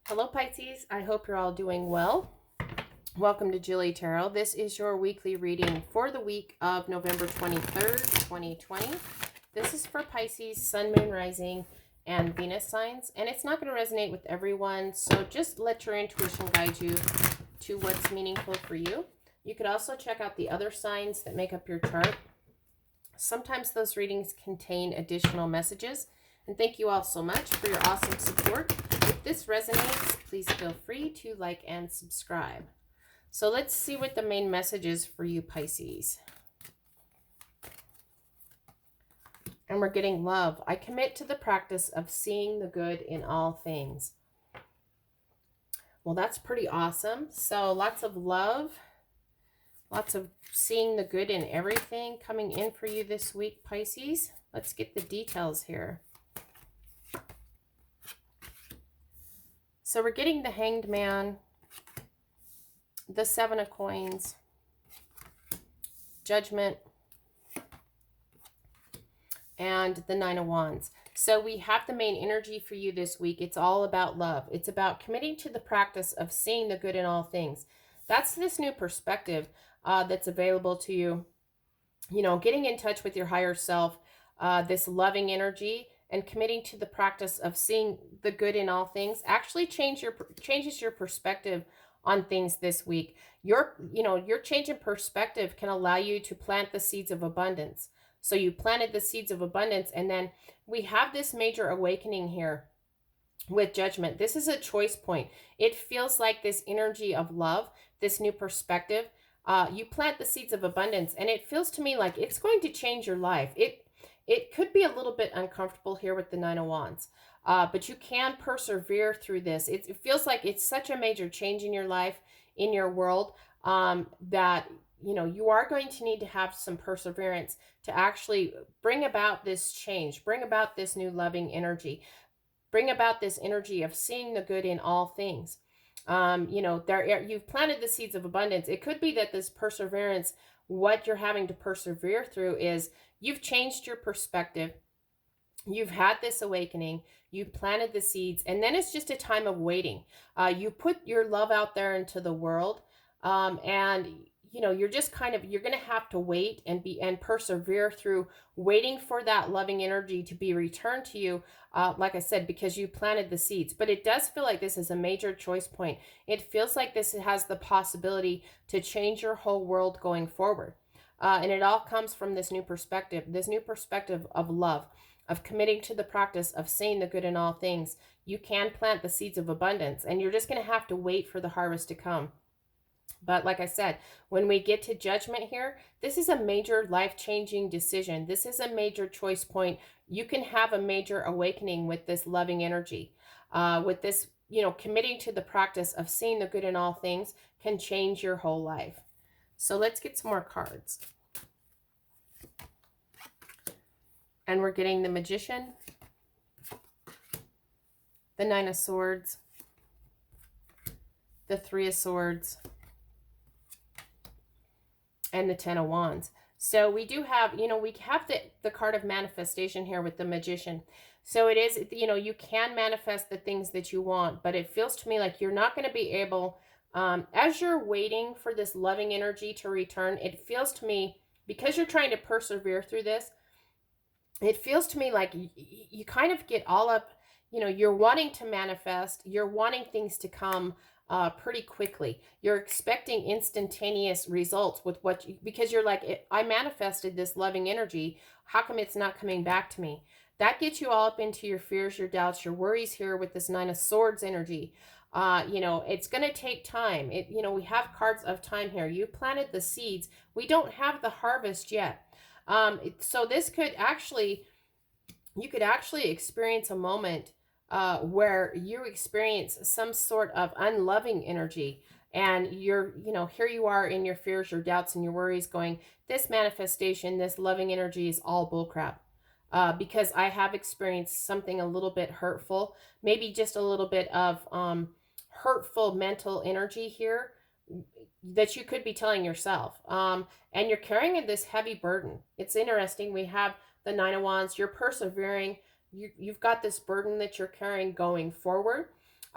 Hello Pisces, I hope you're all doing well. Welcome to JilleTarot. This is your weekly reading for the week of November 23rd, 2020. This is for Pisces, Sun, Moon, Rising, and Venus signs, and it's not going to resonate with everyone, so just let your intuition guide you to what's meaningful for you. You could also check out the other signs that make up your chart. Sometimes those readings contain additional messages, and thank you all so much for your awesome support. If this resonates, please feel free to like and subscribe. So let's see what the main message is for you, Pisces. And we're getting love. I commit to the practice of seeing the good in all things. Well, that's pretty awesome. So lots of love, lots of seeing the good in everything coming in for you this week, Pisces. Let's get the details here. So we're getting the Hanged Man, the Seven of Coins, Judgment, and the Nine of Wands. So we have the main energy for you this week. It's all about love. It's about committing to the practice of seeing the good in all things. That's this new perspective that's available to you. You know, getting in touch with your higher self, this loving energy, and committing to the practice of seeing the good in all things actually changes your perspective on things this week. Your change in perspective can allow you to plant the seeds of abundance. So you planted the seeds of abundance, and then we have this major awakening here with Judgment. This is a choice point. It feels like this energy of love, this new perspective. You plant the seeds of abundance, and it feels to me like it's going to change your life. It could be a little bit uncomfortable here with the Nine of Wands, but you can persevere through this. It feels like it's such a major change in your life, in your world, that you are going to need to have some perseverance to actually bring about this change, bring about this new loving energy, bring about this energy of seeing the good in all things. You've planted the seeds of abundance. It could be that this perseverance, what you're having to persevere through is you've changed your perspective. You've had this awakening. You've planted the seeds, and then it's just a time of waiting. You put your love out there into the world, and you're just you're going to have to wait and persevere through waiting for that loving energy to be returned to you, like I said, because you planted the seeds. But it does feel like this is a major choice point. It feels like this has the possibility to change your whole world going forward. And it all comes from this new perspective of love, of committing to the practice of seeing the good in all things. You can plant the seeds of abundance, and you're just going to have to wait for the harvest to come. But like I said, when we get to Judgment here, this is a major life-changing decision. This is a major choice point. You can have a major awakening with this loving energy. With this, committing to the practice of seeing the good in all things can change your whole life. So let's get some more cards. And we're getting the Magician, the Nine of Swords, the Three of Swords, and the Ten of Wands. So we do have, we have the card of manifestation here with the Magician. So it is, you can manifest the things that you want, but it feels to me like you're not going to be able, as you're waiting for this loving energy to return, it feels to me, because you're trying to persevere through this, it feels to me like you kind of get all up, you're wanting to manifest, you're wanting things to come pretty quickly. You're expecting instantaneous results with because you're like, I manifested this loving energy. How come it's not coming back to me? That gets you all up into your fears, your doubts, your worries here with this Nine of Swords energy. It's going to take time. We have cards of time here. You planted the seeds. We don't have the harvest yet. So this could actually, you could actually experience a moment where you experience some sort of unloving energy, and you're, here you are in your fears, your doubts, and your worries going, this manifestation, this loving energy is all bullcrap. Because I have experienced something a little bit hurtful, maybe just a little bit of hurtful mental energy here that you could be telling yourself. And you're carrying this heavy burden. It's interesting. We have the Nine of Wands. You're persevering. You've got this burden that you're carrying going forward.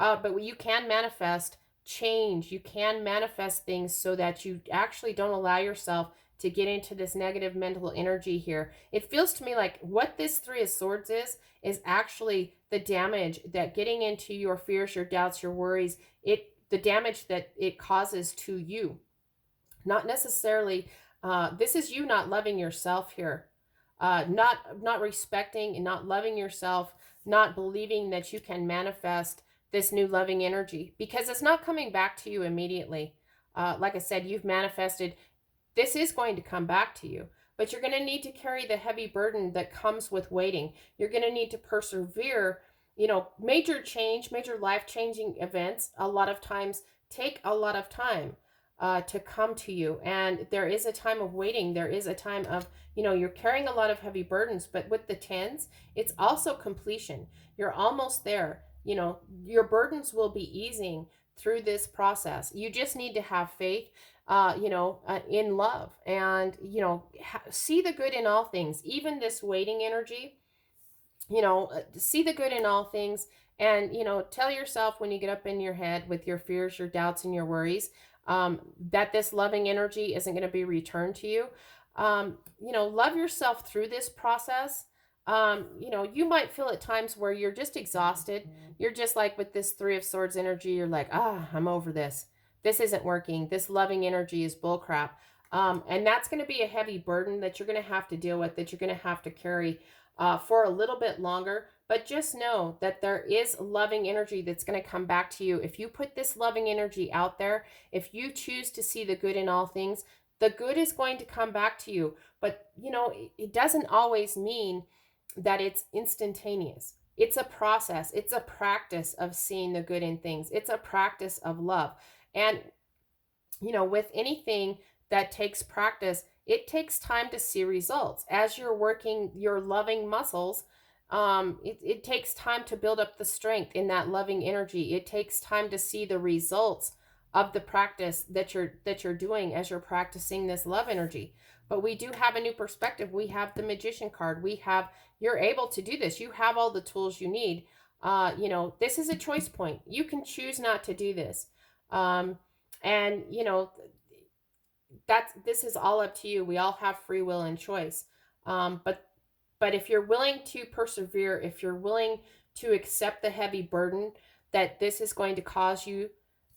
But you can manifest change. You can manifest things so that you actually don't allow yourself to get into this negative mental energy here. It feels to me like what this Three of Swords is actually the damage that getting into your fears, your doubts, your worries, the damage that it causes to you. Not necessarily, this is you not loving yourself here. Not respecting and not loving yourself, not believing that you can manifest this new loving energy, because it's not coming back to you immediately. Like I said, you've manifested. This is going to come back to you, but you're going to need to carry the heavy burden that comes with waiting. You're going to need to persevere. Major change, major life-changing events a lot of times take a lot of time to come to you. And there is a time of waiting. There is a time of, you're carrying a lot of heavy burdens, but with the tens, it's also completion. You're almost there. Your burdens will be easing through this process. You just need to have faith, in love, and, see the good in all things, even this waiting energy. See the good in all things, and, tell yourself when you get up in your head with your fears, your doubts, and your worries, that this loving energy isn't going to be returned to you. Love yourself through this process. You might feel at times where you're just exhausted. You're just like with this Three of Swords energy, you're like, I'm over this. This isn't working. This loving energy is bullcrap. And that's going to be a heavy burden that you're going to have to deal with, that you're going to have to carry for a little bit longer. But just know that there is loving energy that's going to come back to you. If you put this loving energy out there, if you choose to see the good in all things, the good is going to come back to you. But, it doesn't always mean that it's instantaneous. It's a process. It's a practice of seeing the good in things. It's a practice of love. And, with anything that takes practice, it takes time to see results. As you're working your loving muscles, it takes time to build up the strength in that loving energy. It takes time to see the results of the practice that you're doing as you're practicing this love energy. But we do have a new perspective. We have the Magician card. You're able to do this. You have all the tools you need. This is a choice point. You can choose not to do this. And this is all up to you. We all have free will and choice. But if you're willing to persevere, if you're willing to accept the heavy burden that this is going to cause you,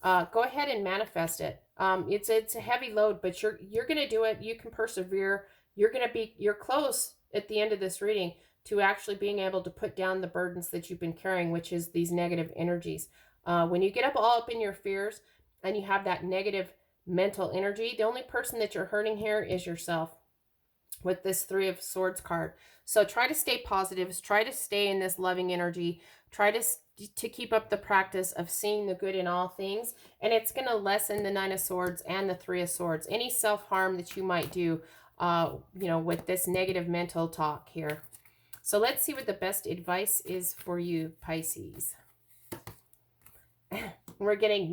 go ahead and manifest it. It's a heavy load, but you're going to do it. You can persevere. You're close at the end of this reading to actually being able to put down the burdens that you've been carrying, which is these negative energies. When you get all up in your fears and you have that negative mental energy, the only person that you're hurting here is yourself with this Three of Swords card. So try to stay positive. Try to stay in this loving energy. Try to keep up the practice of seeing the good in all things. And it's going to lessen the Nine of Swords and the Three of Swords. Any self-harm that you might do, with this negative mental talk here. So let's see what the best advice is for you, Pisces. We're getting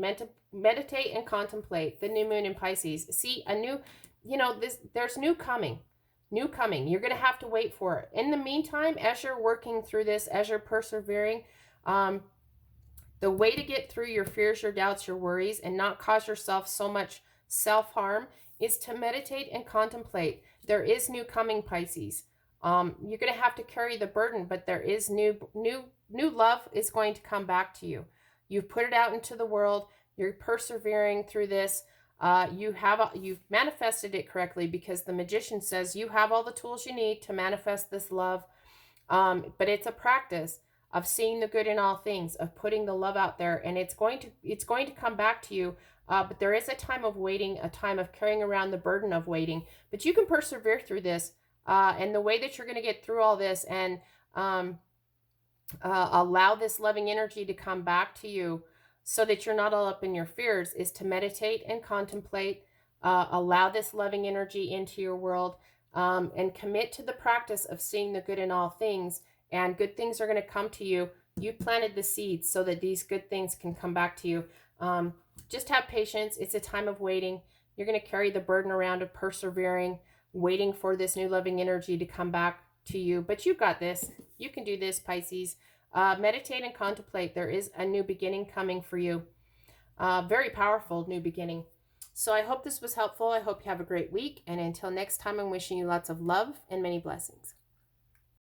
meditate and contemplate the new moon in Pisces. See, there's new coming. New coming. You're going to have to wait for it. In the meantime, as you're working through this, as you're persevering, the way to get through your fears, your doubts, your worries, and not cause yourself so much self-harm is to meditate and contemplate. There is new coming, Pisces. You're going to have to carry the burden, but there is new love is going to come back to you. You've put it out into the world. You're persevering through this. You've manifested it correctly, because the Magician says you have all the tools you need to manifest this love. But it's a practice of seeing the good in all things, of putting the love out there, and it's going to come back to you. But there is a time of waiting, a time of carrying around the burden of waiting. But you can persevere through this, and the way that you're going to get through all this and allow this loving energy to come back to you, so that you're not all up in your fears, is to meditate and contemplate, allow this loving energy into your world, and commit to the practice of seeing the good in all things, and good things are going to come to you. You planted the seeds so that these good things can come back to you. Just have patience. It's a time of waiting. You're going to carry the burden around of persevering, waiting for this new loving energy to come back to you. But you've got this. You can do this, Pisces. Meditate and contemplate. There is a new beginning coming for you. Very powerful new beginning. So I hope this was helpful. I hope you have a great week. And until next time, I'm wishing you lots of love and many blessings.